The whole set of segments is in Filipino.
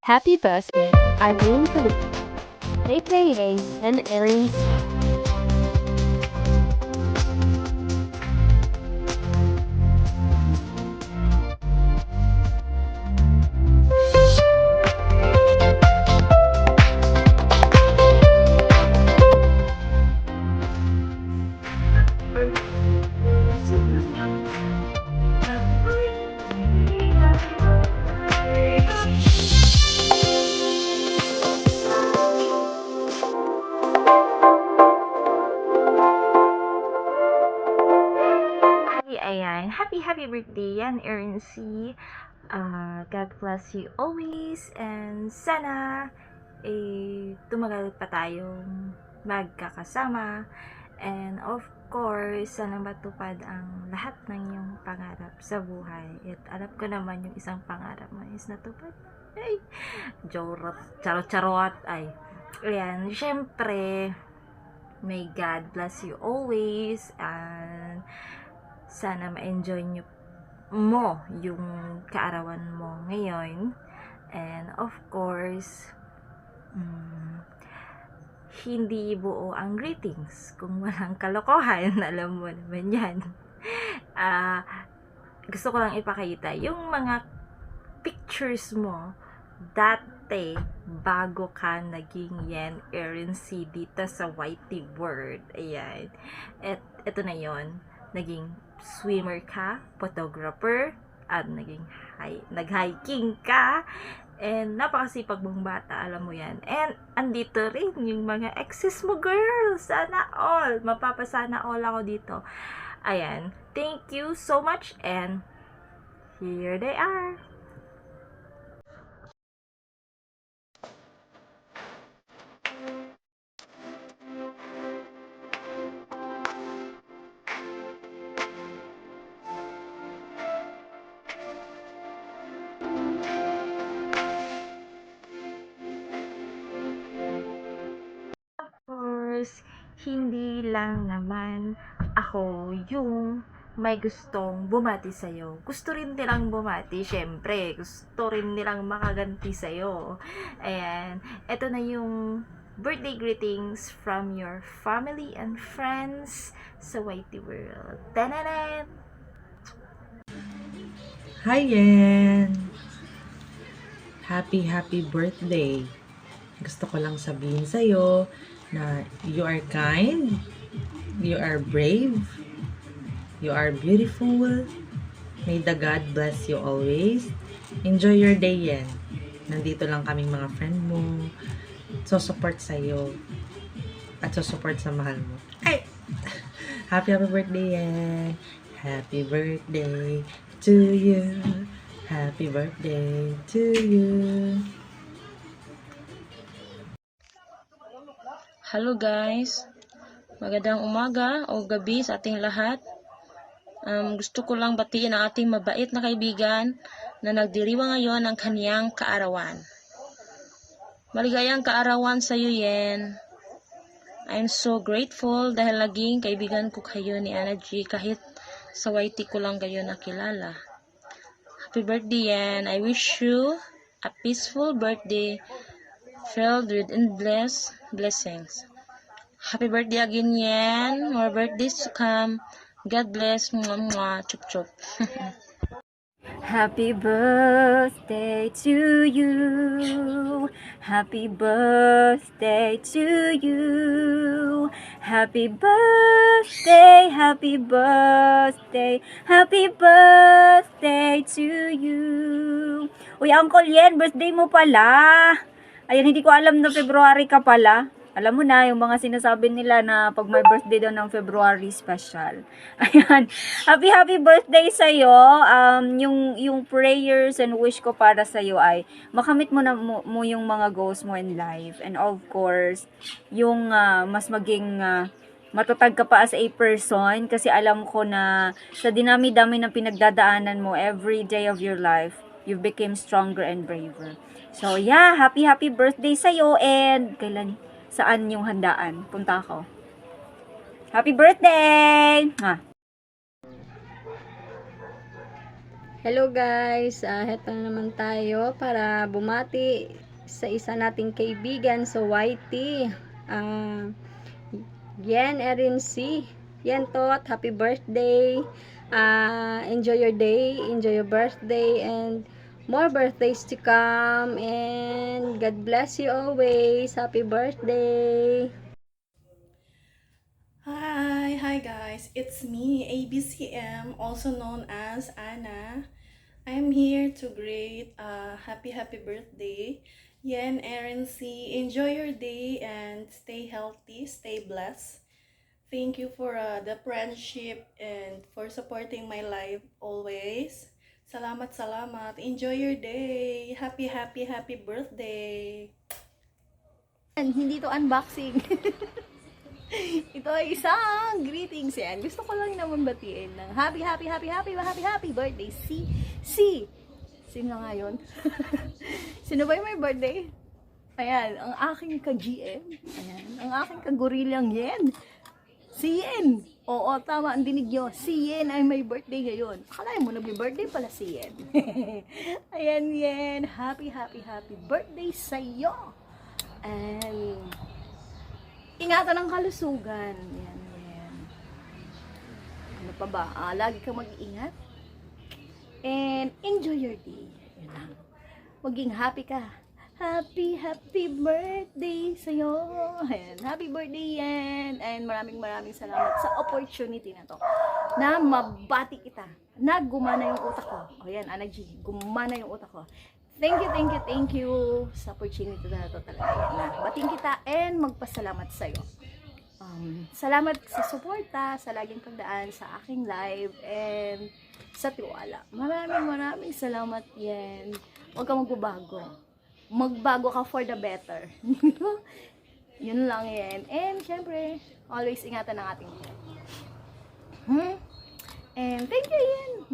Happy birthday, Irene Felipe, aka and Aries. Ayan. Happy birthday yan, Erin C. God bless you always. And sana, tumagal pa tayong magkakasama. And of course, sana matupad ang lahat ng iyong pangarap sa buhay. At alam ko naman yung isang pangarap mo is natupad. Ay, charot. Ay, ayan. Syempre, may God bless you always. And sana ma-enjoy mo yung kaarawan mo ngayon. And of course, hindi buo ang greetings kung walang kalokohan. Alam mo naman yan. Gusto ko lang ipakita yung mga pictures mo dati bago ka naging Yen Erin C dito sa Whitey World. Ayan. At ito na yon, naging swimmer ka, photographer, at nag-hiking ka, and napakasipag mong bata, alam mo yan. And andito rin yung mga exes mo, girl. Sana all. Mapapasana all ako dito. Ayan. Thank you so much, and here they are. Course, hindi lang naman ako yung may gustong bumati sa'yo. Gusto rin nilang bumati, syempre. Gusto rin nilang makaganti sa'yo. Ayan. Ito na yung birthday greetings from your family and friends sa Whitey World. Tananan! Hi, Yen! Happy birthday! Gusto ko lang sabihin sa'yo na you are kind, you are brave, you are beautiful. May the God bless you always. Enjoy your day, Yen. Nandito lang kaming mga friend mo. So-support sa'yo. At so-support sa mahal mo. Ay! Happy birthday, Yen! Happy birthday to you. Happy birthday to you. Hello guys, magandang umaga o gabi sa ating lahat. Gusto ko lang batiin ang ating mabait na kaibigan na nagdiriwa ngayon ng kaniyang kaarawan. Maligayang kaarawan sa iyo, Yen. I'm so grateful dahil naging kaibigan ko kayo ni Anna G kahit sa YT ko lang kayo nakilala. Happy birthday, Yen. I wish you a peaceful birthday filled with endless blessings. Happy birthday again, Yen. More birthdays to come. God bless. Mwah, mwah. Chup, chup. Happy birthday to you. Happy birthday to you. Happy birthday, happy birthday, happy birthday to you. Uy, Uncle Yen, birthday mo pala. Ayan, hindi ko alam na February ka pala. Alam mo na, yung mga sinasabi nila na pag may birthday daw ng February special. Ayan. Happy birthday sa'yo. Yung prayers and wish ko para sa'yo ay makamit mo na mo yung mga goals mo in life. And of course, yung mas maging matatag ka pa as a person. Kasi alam ko na sa dinami-dami ng pinagdadaanan mo every day of your life, you became stronger and braver. So yeah, happy birthday sa'yo. And kailan? Saan yung handaan? Punta ako. Happy birthday! Hello guys, heto na naman tayo para bumati sa isa nating kaibigan sa YT. Yen Erin C. Yen Tot, happy birthday. Enjoy your day, enjoy your birthday, and more birthdays to come. And God bless you always. Happy birthday. Hi guys, it's me, ABCM, also known as Anna. I'm here to greet happy birthday, Yen Erin C. Enjoy your day and stay healthy, stay blessed. Thank you for the friendship and for supporting my life always. Salamat. Enjoy your day. Happy birthday. Hindi to unboxing. Ito ay isang greetings yan. Gusto ko lang naman batiin ng happy birthday. Sino nga yun? Sino ba yung may birthday? Ayan, ang aking ka-GM. Ayan, ang aking ka-gorilang Yen. Si Yen. Oo, tama ang dinig nyo. Si Yen ay may birthday ngayon. Akalain mo, nag-birthday pala si Yen. Ayan, Yen. Happy birthday sa'yo. And ingatan ang kalusugan. Yan. Ano pa ba? Lagi kang mag-iingat. And enjoy your day. Yan lang. Maging happy ka. Happy birthday sa'yo. Ayan. Happy birthday yan. And maraming salamat sa opportunity na to. Na mabati kita. Na gumana yung utak ko. O yan, Ana G. Gumana yung utak ko. Thank you sa opportunity na ito talaga yan, na bating kita and magpasalamat sa'yo. Salamat sa suporta, sa laging pagdaan sa aking live and sa tiwala. Maraming salamat yan. Huwag ka magbabago. Magbago ka for the better. Yun lang yan. And syempre, always ingatan ang ating health. And thank you yan.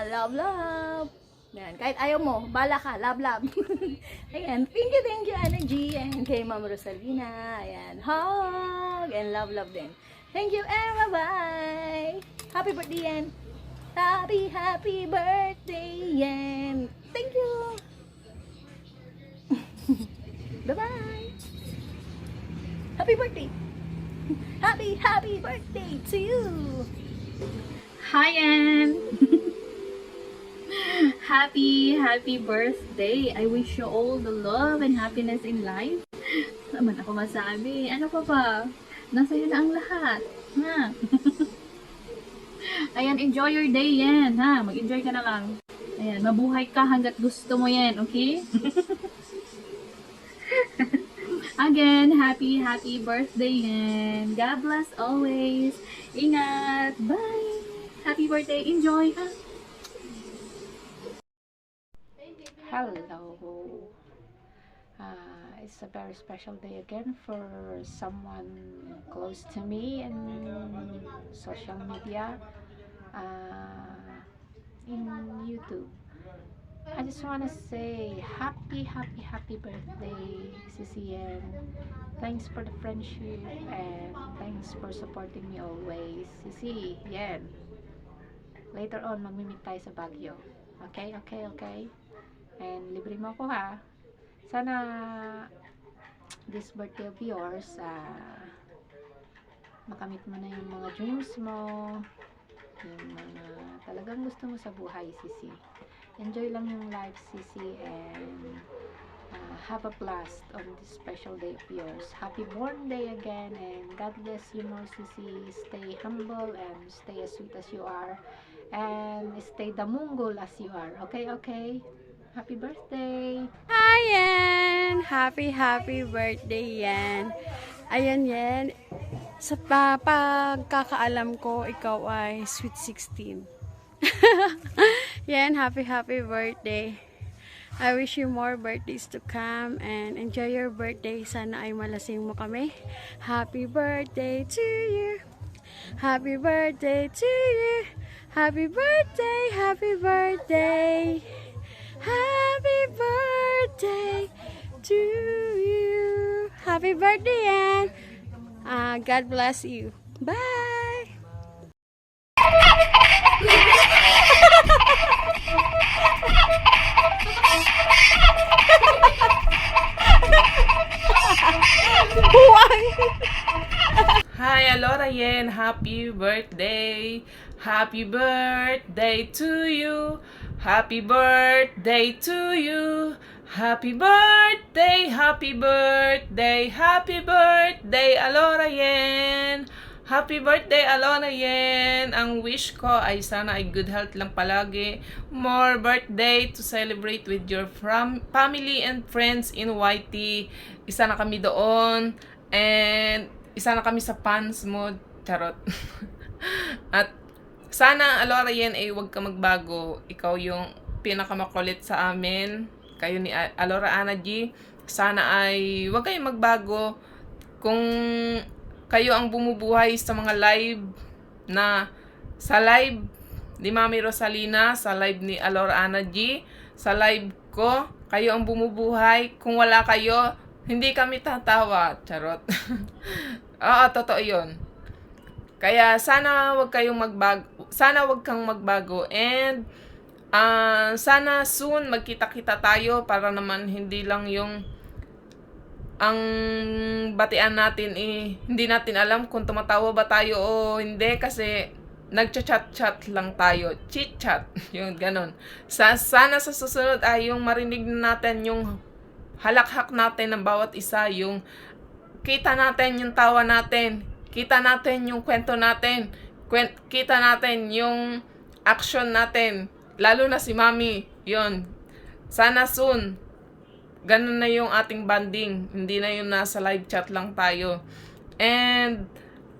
Love. Yan, kahit ayaw mo, bala ka, love. Ayan, thank you, Energy. And kay Ma'am Rosalina, ayan, hug, and love din. Thank you, and bye-bye. Happy birthday, yan. Happy birthday, yan. Thank you. Bye-bye. Happy birthday. Happy birthday to you. Hi, Ann. Happy birthday. I wish you all the love and happiness in life. Naman ako masabi. Ano pa ba? Nasa'yo na ang lahat. Ha? Ayan, enjoy your day yan. Ha? Mag-enjoy ka na lang. Ayan, mabuhay ka hanggat gusto mo yan. Okay? Again, happy birthday yan. God bless always. Ingat. Bye. Happy birthday. Enjoy. Ha? Hello. It's a very special day again for someone close to me in social media, in YouTube. I just want to say happy birthday, CCN. Thanks for the friendship and thanks for supporting me always. Cici, yan. Later on, magmi-meet tayo sa Baguio. Okay? And libre mo ako, ha. Sana this birthday of yours, makamit mo na yung mga dreams mo, yung mga talagang gusto mo sa buhay, Sisi. Enjoy lang yung life, Sisi, and have a blast on this special day of yours. Happy born day again, and God bless you more, Sisi. Stay humble and stay as sweet as you are, and stay damunggol as you are. Okay? Happy birthday! Hi, Yan! Happy birthday, Yan! Ayan, Yan. Sa pagkakaalam ko, ikaw ay sweet 16. Yan, happy birthday. I wish you more birthdays to come and enjoy your birthday. Sana ay malasing mo kami. Happy birthday to you. Happy birthday to you. Happy birthday. Happy birthday to you. Happy birthday, Ann. God bless you. Bye. Alora Yen, happy birthday! Happy birthday to you! Happy birthday to you! Happy birthday! Happy birthday! Happy birthday, Alora Yen! Happy birthday, Alona Yen! Ang wish ko ay sana ay good health lang palagi. More birthday to celebrate with your family and friends in YT. Isa na kami doon. And isa na kami sa fans mo. Charot. At sana, Alora Yen, ay huwag ka magbago. Ikaw yung pinakamakulit sa amin. Kayo ni Alora Ana G. Sana ay huwag kayong magbago. Kung kayo ang bumubuhay sa mga live na sa live ni Mami Rosalina, sa live ni Alora Ana G, sa live ko, kayo ang bumubuhay. Kung wala kayo, hindi kami tatawa. Charot. Oo, totoo yun. Kaya sana wag kayong magbago. Sana wag kang magbago. And sana soon magkita-kita tayo para naman hindi lang yung ang batian natin hindi natin alam kung tumatawa ba tayo o hindi kasi nagchat-chat lang tayo. Chit-chat. Yung ganun. Sana sa susunod ay yung marinig natin yung halakhak natin ng bawat isa. Yung kita natin yung tawa natin. Kita natin yung kwento natin. Kita natin yung action natin. Lalo na si Mami. Yun. Sana soon ganun na yung ating banding. Hindi na yung nasa live chat lang tayo. And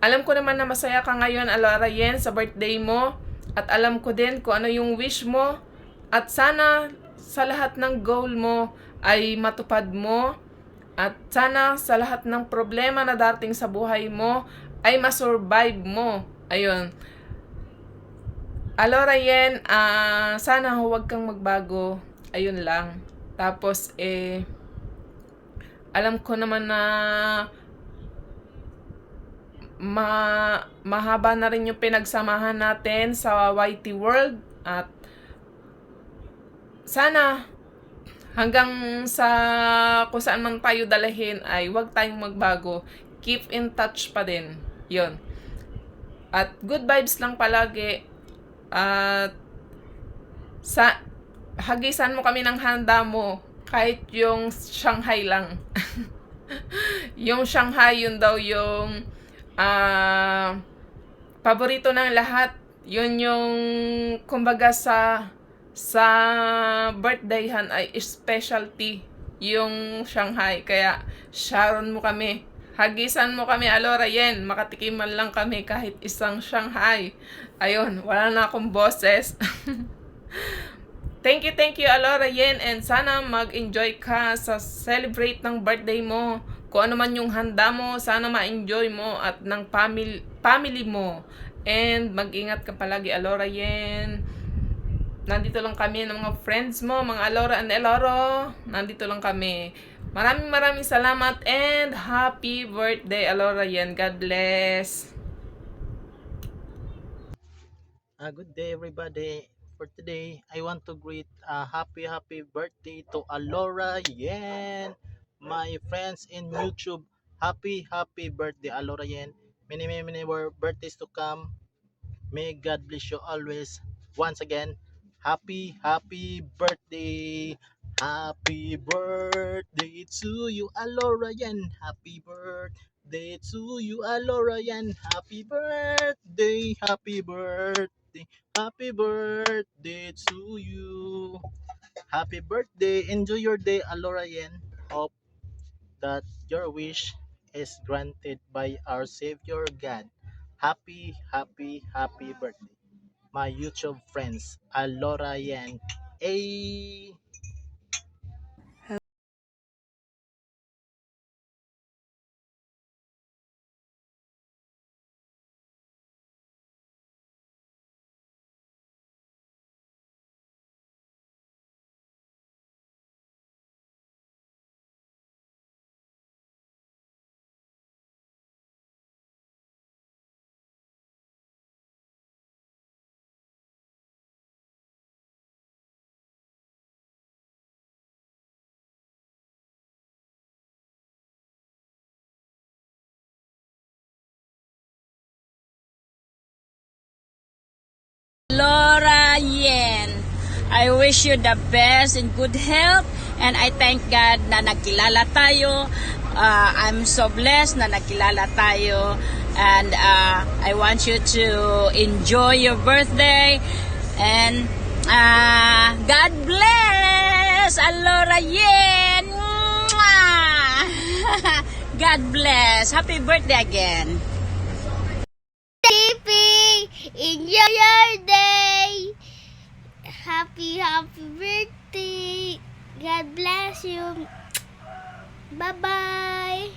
alam ko naman na masaya ka ngayon, Alora Yen, sa birthday mo. At alam ko din kung ano yung wish mo. At sana sa lahat ng goal mo ay matupad mo. At sana sa lahat ng problema na dating sa buhay mo ay masurvive mo. Ayun. Alora Yen, sana huwag kang magbago. Ayun lang. Tapos, alam ko naman na mahaba na rin yung pinagsamahan natin sa YT World. At sana hanggang sa kung saan man tayo dalahin ay huwag tayong magbago. Keep in touch pa din. Yun. At good vibes lang palagi. At hagisan mo kami ng handa mo. Kahit yung Shanghai lang. Yung Shanghai, yun daw yung paborito ng lahat. Yun yung kumbaga sa birthdayhan ay specialty yung Shanghai. Kaya sharon mo kami. Hagisan mo kami, Alora Yen. Makatikiman lang kami kahit isang Shanghai. Ayun, wala na akong boses. Thank you, Alora Yen. And sana mag-enjoy ka sa celebrate ng birthday mo. Kung ano man yung handa mo, sana ma-enjoy mo at ng family mo. And mag-ingat ka palagi, Alora Yen. Nandito lang kami ng mga friends mo, mga Alora and Eloro. Nandito lang kami. Maraming salamat and happy birthday, Alora Yen. God bless. Good day, everybody. For today, I want to greet a happy birthday to Alora Yen, my friends in YouTube. Happy birthday, Alora Yen. Many more birthdays to come. May God bless you always. Once again, happy birthday. Happy birthday to you, Alora Yen. Happy birthday to you, Alora Yen. Happy birthday. Happy birthday to you. Happy birthday. Enjoy your day, Alora Yen. Hope that your wish is granted by our Savior God. Happy birthday. My YouTube friends, Alora Yen. A I wish you the best and good health. And I thank God na nagkilala tayo. I'm so blessed na nagkilala tayo. And I want you to enjoy your birthday. And God bless Alora Yen. God bless. Happy birthday again. Enjoy your day. Happy birthday. God bless you. Bye-bye.